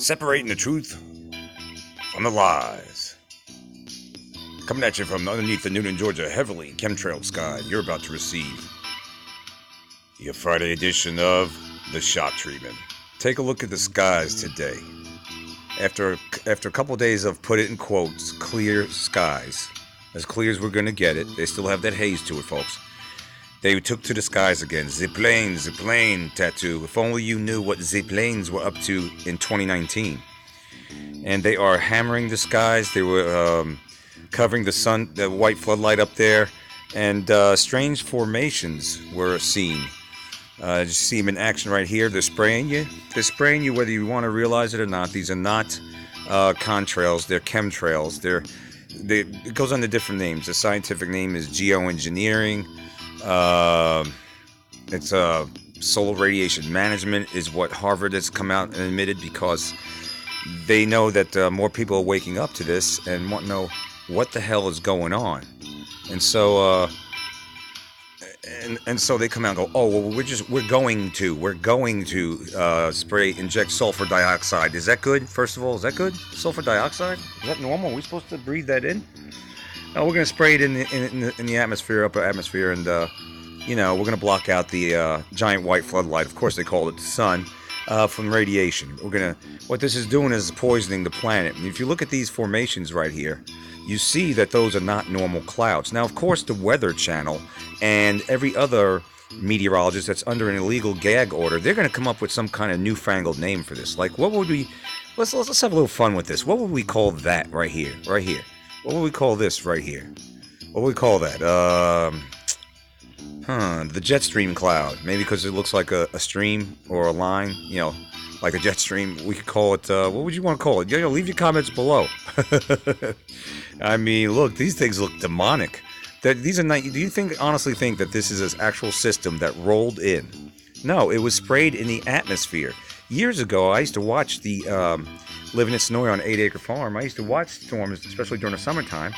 Separating the truth from the lies. Coming at you from underneath the Newton, Georgia heavily chemtrail sky, you're about to receive your Friday edition of The Shock Treatment. Take a look at the skies today. After a couple days of, put it in quotes, clear skies, as clear as we're going to get it, they still have that haze to it, folks. They took to the skies again. Ziplane tattoo. If only you knew what ziplanes were up to in 2019. And they are hammering the skies. They were covering the sun, the white floodlight up there. And strange formations were seen. You see them in action right here. They're spraying you. They're spraying you whether you want to realize it or not. These are not contrails. They're chemtrails. It goes under different names. The scientific name is geoengineering. It's solar radiation management is what Harvard has come out and admitted, because they know that more people are waking up to this and want to know what the hell is going on. And so and so they come out and go, oh, well, we're going to inject sulfur dioxide. Is that good? First of all, is that good? Sulfur dioxide? Is that normal? Are we supposed to breathe that in? No, we're going to spray it in the atmosphere, upper atmosphere, and we're going to block out the giant white floodlight. Of course, they call it the sun, from radiation. What this is doing is poisoning the planet. And if you look at these formations right here, you see that those are not normal clouds. Now, of course, the Weather Channel and every other meteorologist that's under an illegal gag order, they're going to come up with some kind of newfangled name for this. Like, what would we? Let's have a little fun with this. What would we call that right here? Right here. What would we call this right here? What would we call that? The jet stream cloud. Maybe because it looks like a stream or a line, like a jet stream. We could call it, what would you want to call it? Leave your comments below. I mean, look, these things look demonic. These are not, do you honestly think that this is an actual system that rolled in? No, it was sprayed in the atmosphere. Years ago, I used to watch living in Sonoy on 8 Acre Farm, I used to watch storms, especially during the summertime,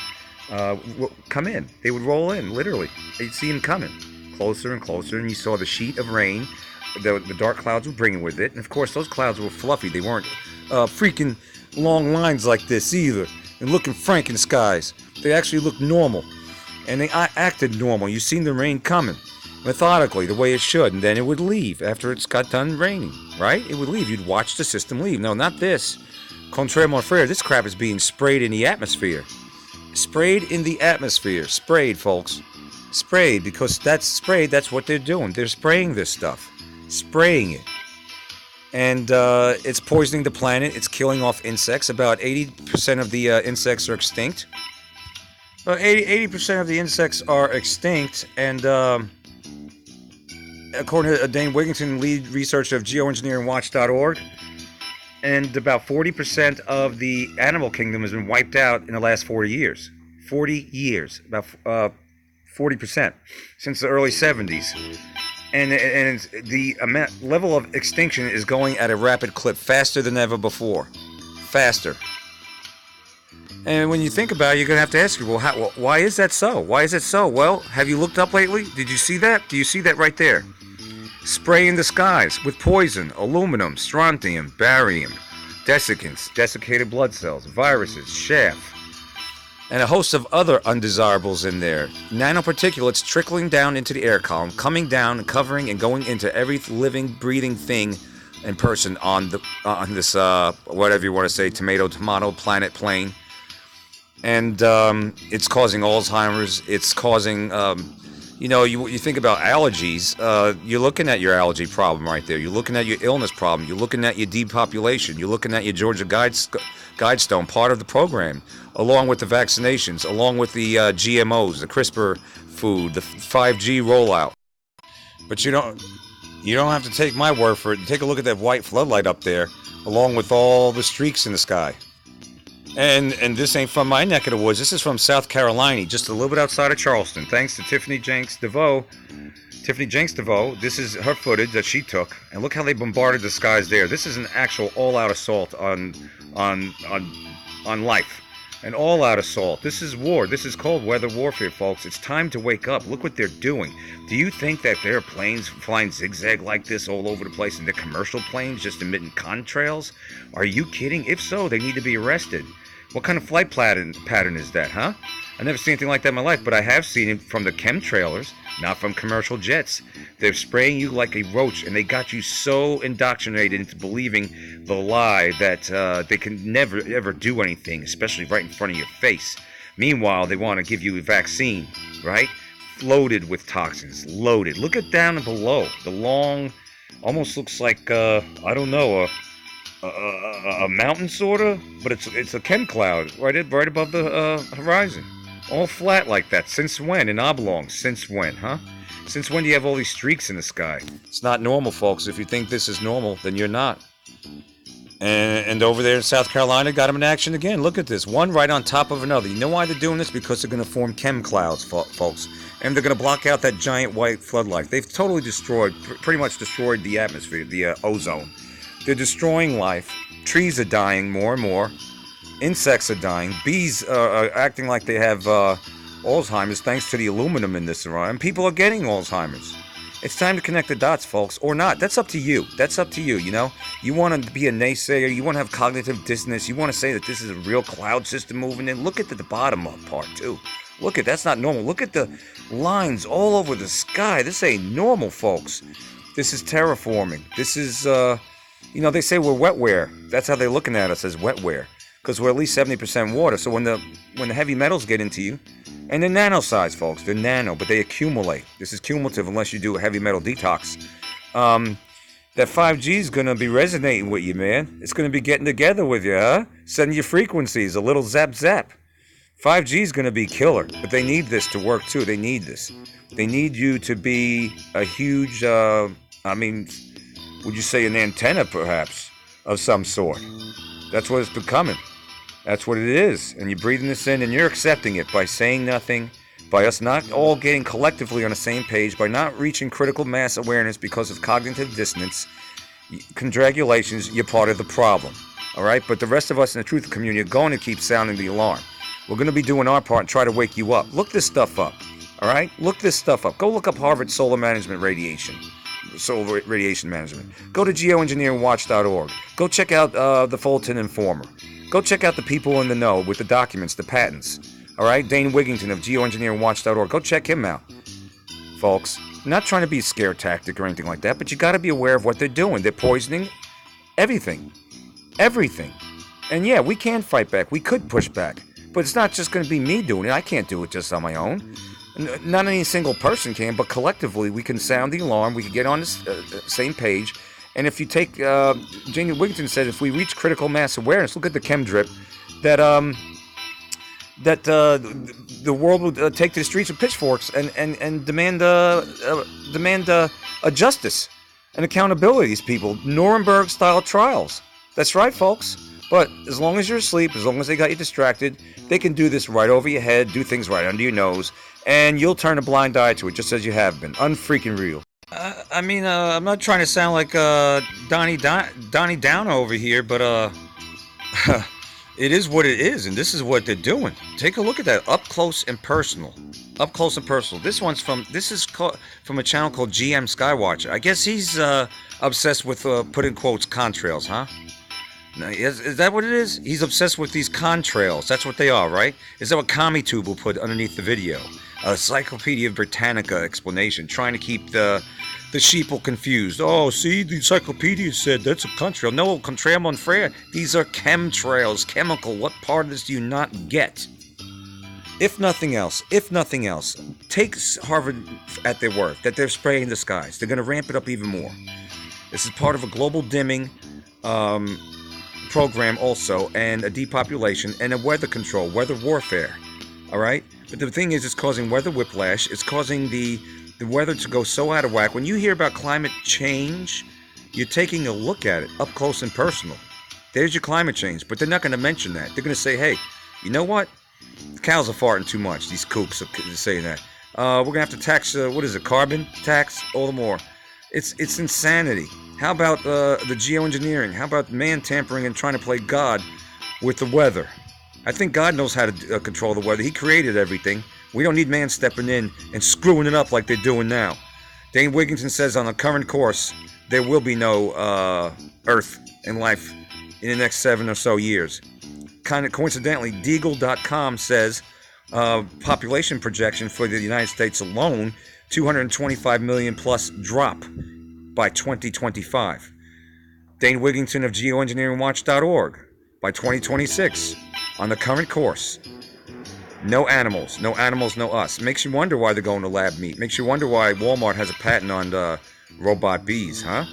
come in. They would roll in, literally. You'd see them coming closer and closer, and you saw the sheet of rain the dark clouds were bringing with it. And of course, those clouds were fluffy. They weren't freaking long lines like this either, and looking frank in the skies. They actually looked normal, and they acted normal. You seen the rain coming methodically, the way it should, and then it would leave after it's got done raining, right? It would leave. You'd watch the system leave. No, not this. Contraire mon frere, this crap is being sprayed in the atmosphere. Sprayed in the atmosphere. Sprayed, folks. Sprayed, because that's what they're doing. They're spraying this stuff. Spraying it. And it's poisoning the planet. It's killing off insects. About 80% of the insects are extinct. 80% of the insects are extinct, and according to Dane Wigington, lead researcher of geoengineeringwatch.org, and about 40% of the animal kingdom has been wiped out in the last 40 years. 40 years, about 40% since the early 70s. And the level of extinction is going at a rapid clip, faster than ever before. Faster. And when you think about it, you're going to have to ask you, well, why is that so? Why is it so? Well, have you looked up lately? Did you see that? Do you see that right there? Spraying the skies with poison, aluminum, strontium, barium, desiccants, desiccated blood cells, viruses, chaff, and a host of other undesirables in there. Nanoparticulates trickling down into the air column, coming down and covering and going into every living, breathing thing and person on this whatever you want to say, tomato planet plane. And it's causing Alzheimer's. It's causing you think about allergies. You're looking at your allergy problem right there. You're looking at your illness problem. You're looking at your depopulation. You're looking at your Georgia Guidestone, part of the program, along with the vaccinations, along with the GMOs, the CRISPR food, the 5G rollout. But you don't have to take my word for it. Take a look at that white floodlight up there, along with all the streaks in the sky. And this ain't from my neck of the woods. This is from South Carolina, just a little bit outside of Charleston. Thanks to Tiffany Jenks DeVoe. This is her footage that she took, and look how they bombarded the skies there. This is an actual all-out assault on life. An all-out assault. This is war. This is cold weather warfare, folks. It's time to wake up. Look what they're doing. Do you think that there are planes flying zigzag like this all over the place, and they're commercial planes just emitting contrails? Are you kidding? If so, they need to be arrested. What kind of flight pattern is that, huh? I've never seen anything like that in my life, but I have seen it from the chemtrailers, not from commercial jets. They're spraying you like a roach, and they got you so indoctrinated into believing the lie that they can never, ever do anything, especially right in front of your face. Meanwhile, they want to give you a vaccine, right? Loaded with toxins, loaded. Look at down and below. The long, almost looks like, I don't know, a mountain, sort of, but it's a chem cloud right above the horizon. All flat like that. Since when? In oblongs. Since when, huh? Since when do you have all these streaks in the sky? It's not normal, folks. If you think this is normal, then you're not. And over there in South Carolina, got them in action again. Look at this. One right on top of another. You know why they're doing this? Because they're going to form chem clouds, folks. And they're going to block out that giant white floodlight. They've totally destroyed, pretty much destroyed the atmosphere, the ozone. They're destroying life. Trees are dying more and more. Insects are dying. Bees are acting like they have Alzheimer's thanks to the aluminum in this around. And people are getting Alzheimer's. It's time to connect the dots, folks, or not. That's up to you. That's up to you, you know? You want to be a naysayer. You want to have cognitive dissonance. You want to say that this is a real cloud system moving in. Look at the bottom part, too. Look at that's not normal. Look at the lines all over the sky. This ain't normal, folks. This is terraforming. This is, you know, they say we're wetware. That's how they're looking at us, as wetware. Because we're at least 70% water. So when the heavy metals get into you, and they're nano size, folks, they're nano, but they accumulate. This is cumulative unless you do a heavy metal detox. That 5G is going to be resonating with you, man. It's going to be getting together with you, huh? Sending you frequencies, a little zap zap. 5G is going to be killer, but they need this to work too. They need this. They need you to be a huge, would you say an antenna perhaps, of some sort? That's what it's becoming. That's what it is. And you're breathing this in and you're accepting it by saying nothing, by us not all getting collectively on the same page, by not reaching critical mass awareness because of cognitive dissonance. Congratulations, you're part of the problem. All right? But the rest of us in the truth community are going to keep sounding the alarm. We're going to be doing our part and try to wake you up. Look this stuff up. All right? Look this stuff up. Go look up Harvard Solar Management Radiation. Solar Radiation Management. Go to geoengineeringwatch.org. Go check out the Fulton Informer. Go check out the people in the know with the documents, the patents. All right? Dane Wigington of geoengineeringwatch.org. Go check him out, folks. I'm not trying to be a scare tactic or anything like that, but you got to be aware of what they're doing. They're poisoning everything. Everything. And yeah, we can fight back. We could push back. But it's not just going to be me doing it. I can't do it just on my own. Not any single person can, but collectively we can sound the alarm. We can get on the same page. And if you take, Jane Wigington said, if we reach critical mass awareness, look at the chem drip, that the world will take to the streets with pitchforks and demand a justice and accountability to these people. Nuremberg-style trials. That's right, folks. But as long as you're asleep, as long as they got you distracted, they can do this right over your head, do things right under your nose, and you'll turn a blind eye to it, just as you have been. Unfreaking real. I'm not trying to sound like Donnie Down over here, but it is what it is, and this is what they're doing. Take a look at that, up close and personal. Up close and personal. This is from a channel called GM Skywatcher. I guess he's obsessed with put in quotes contrails, huh? Now, is that what it is? He's obsessed with these contrails. That's what they are, right? Is that what CommiTube will put underneath the video? A Encyclopedia Britannica explanation, trying to keep the sheeple confused. Oh, see, the encyclopedia said that's a contrail. No, contrail mon frere. These are chemtrails, chemical. What part of this do you not get? If nothing else, take Harvard at their word that they're spraying the skies. They're going to ramp it up even more. This is part of a global dimming program also, and a depopulation, and a weather control, weather warfare. All right? But the thing is, it's causing weather whiplash. It's causing the weather to go so out of whack. When you hear about climate change, you're taking a look at it up close and personal. There's your climate change, but they're not going to mention that. They're going to say, hey, you know what? The cows are farting too much. These kooks are saying that. We're going to have to tax, carbon tax? All the more. It's insanity. How about the geoengineering? How about man tampering and trying to play God with the weather? I think God knows how to control the weather. He created everything. We don't need man stepping in and screwing it up like they're doing now. Dane Wigington says on the current course, there will be no Earth and life in the next 7 or so years. Kind of coincidentally, Deagle.com says population projection for the United States alone, 225 million plus drop by 2025. Dane Wigington of geoengineeringwatch.org, by 2026, on the current course. No animals, no us. Makes you wonder why they're going to lab meat. Makes you wonder why Walmart has a patent on robot bees, huh?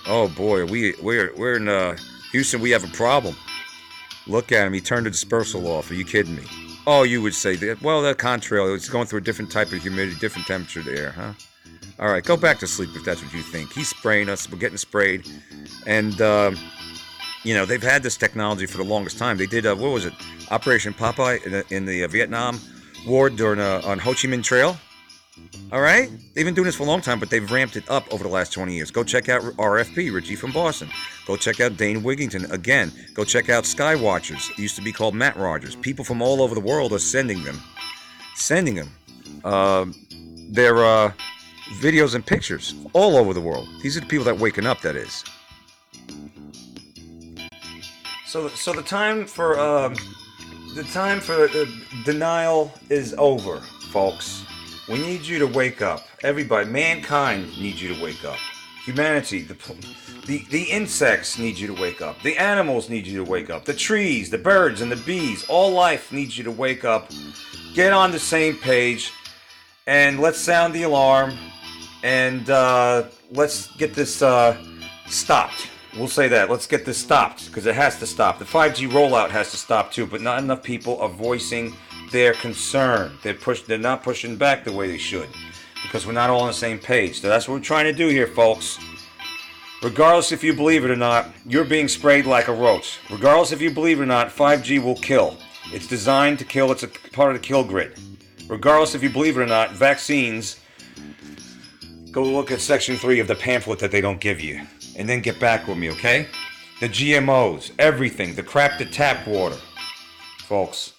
Oh boy, we're in Houston. We have a problem. Look at him. He turned the dispersal off. Are you kidding me? Oh, you would say that. Well, that contrail, it's going through a different type of humidity, different temperature there, huh? All right, go back to sleep if that's what you think. He's spraying us. We're getting sprayed, and they've had this technology for the longest time. They did what was it? Operation Popeye in the Vietnam War during on Ho Chi Minh Trail. All right, they've been doing this for a long time, but they've ramped it up over the last 20 years. Go check out RFP, Richie from Boston. Go check out Dane Wigington again. Go check out Skywatchers. It used to be called Matt Rogers. People from all over the world are sending them their videos and pictures all over the world. These are the people that are waking up. That is. So the time for denial is over, folks. We need you to wake up. Everybody, mankind needs you to wake up. Humanity, the insects need you to wake up. The animals need you to wake up. The trees, the birds, and the bees, all life needs you to wake up. Get on the same page, and let's sound the alarm, and let's get this stopped. We'll say that. Let's get this stopped, because it has to stop. The 5G rollout has to stop too, but not enough people are voicing their concern. They're not pushing back the way they should, because we're not all on the same page. So that's what we're trying to do here, folks. Regardless if you believe it or not, you're being sprayed like a roach. Regardless if you believe it or not, 5G will kill. It's designed to kill. It's a part of the kill grid. Regardless if you believe it or not, vaccines, go look at section 3 of the pamphlet that they don't give you, and then get back with me, okay? The GMOs, everything, the crap that tap water. Folks,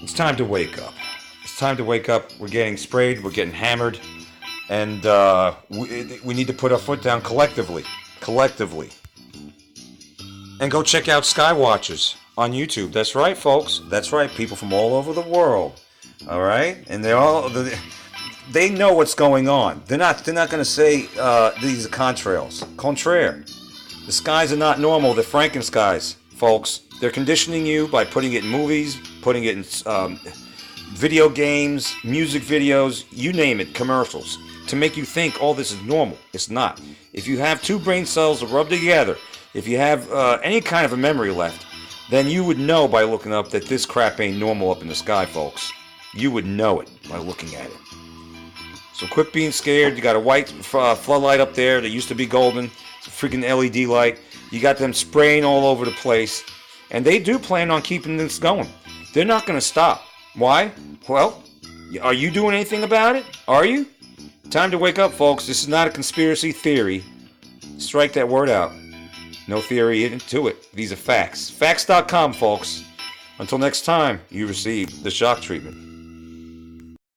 it's time to wake up. It's time to wake up. We're getting sprayed. We're getting hammered. And we need to put our foot down collectively. And go check out Skywatchers on YouTube. That's right, folks. That's right. People from all over the world. All right? And they know what's going on. They're not going to say these are contrails. Contraire. The skies are not normal. They're Frankenskies, folks. They're conditioning you by putting it in movies, putting it in video games, music videos, you name it, commercials, to make you think all this is normal. It's not. If you have two brain cells rubbed together, if you have any kind of a memory left, then you would know by looking up that this crap ain't normal up in the sky, folks. You would know it by looking at it. So quit being scared. You got a white floodlight up there that used to be golden. It's a freaking LED light. You got them spraying all over the place. And they do plan on keeping this going. They're not going to stop. Why? Well, are you doing anything about it? Are you? Time to wake up, folks. This is not a conspiracy theory. Strike that word out. No theory into it. These are facts. Facts.com, folks. Until next time, you receive the shock treatment.